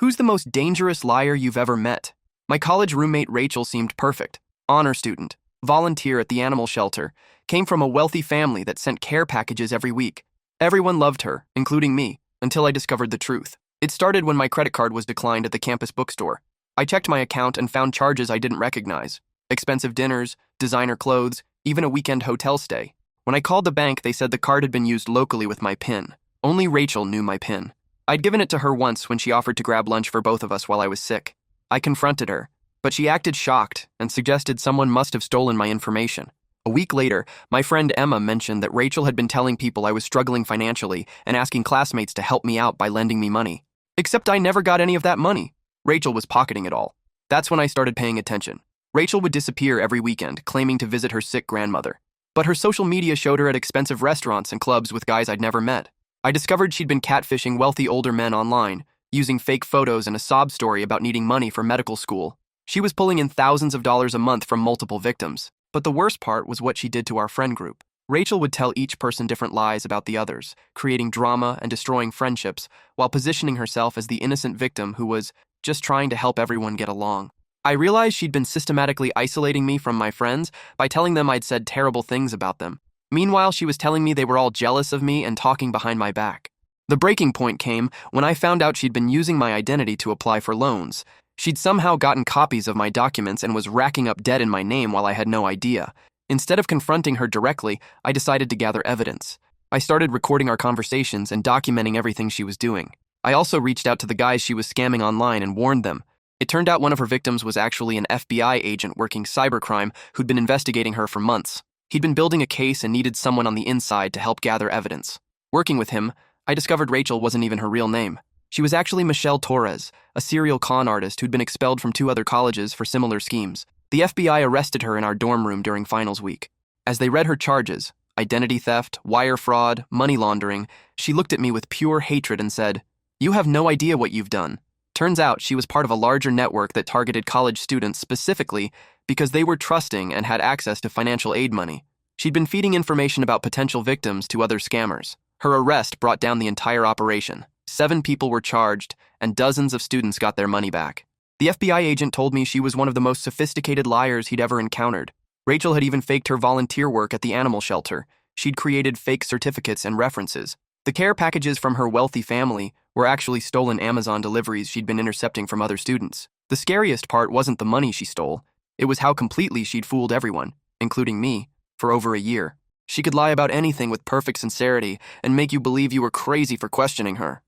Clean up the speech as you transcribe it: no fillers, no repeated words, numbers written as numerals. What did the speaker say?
Who's the most dangerous liar you've ever met? My college roommate Rachel seemed perfect. Honor student, volunteer at the animal shelter, came from a wealthy family that sent care packages every week. Everyone loved her, including me, until I discovered the truth. It started when my credit card was declined at the campus bookstore. I checked my account and found charges I didn't recognize. Expensive dinners, designer clothes, even a weekend hotel stay. When I called the bank, they said the card had been used locally with my PIN. Only Rachel knew my PIN. I'd given it to her once when she offered to grab lunch for both of us while I was sick. I confronted her, but she acted shocked and suggested someone must have stolen my information. A week later, my friend Emma mentioned that Rachel had been telling people I was struggling financially and asking classmates to help me out by lending me money. Except I never got any of that money. Rachel was pocketing it all. That's when I started paying attention. Rachel would disappear every weekend, claiming to visit her sick grandmother. But her social media showed her at expensive restaurants and clubs with guys I'd never met. I discovered she'd been catfishing wealthy older men online, using fake photos and a sob story about needing money for medical school. She was pulling in thousands of dollars a month from multiple victims. But the worst part was what she did to our friend group. Rachel would tell each person different lies about the others, creating drama and destroying friendships, while positioning herself as the innocent victim who was just trying to help everyone get along. I realized she'd been systematically isolating me from my friends by telling them I'd said terrible things about them. Meanwhile, she was telling me they were all jealous of me and talking behind my back. The breaking point came when I found out she'd been using my identity to apply for loans. She'd somehow gotten copies of my documents and was racking up debt in my name while I had no idea. Instead of confronting her directly, I decided to gather evidence. I started recording our conversations and documenting everything she was doing. I also reached out to the guys she was scamming online and warned them. It turned out one of her victims was actually an FBI agent working cybercrime who'd been investigating her for months. He'd been building a case and needed someone on the inside to help gather evidence. Working with him, I discovered Rachel wasn't even her real name. She was actually Michelle Torres, a serial con artist who'd been expelled from 2 other colleges for similar schemes. The FBI arrested her in our dorm room during finals week. As they read her charges, identity theft, wire fraud, money laundering, she looked at me with pure hatred and said, "You have no idea what you've done." Turns out she was part of a larger network that targeted college students specifically because they were trusting and had access to financial aid money. She'd been feeding information about potential victims to other scammers. Her arrest brought down the entire operation. 7 people were charged, and dozens of students got their money back. The FBI agent told me she was one of the most sophisticated liars he'd ever encountered. Rachel had even faked her volunteer work at the animal shelter. She'd created fake certificates and references. The care packages from her wealthy family were actually stolen Amazon deliveries she'd been intercepting from other students. The scariest part wasn't the money she stole. It was how completely she'd fooled everyone, including me, for over a year. She could lie about anything with perfect sincerity and make you believe you were crazy for questioning her.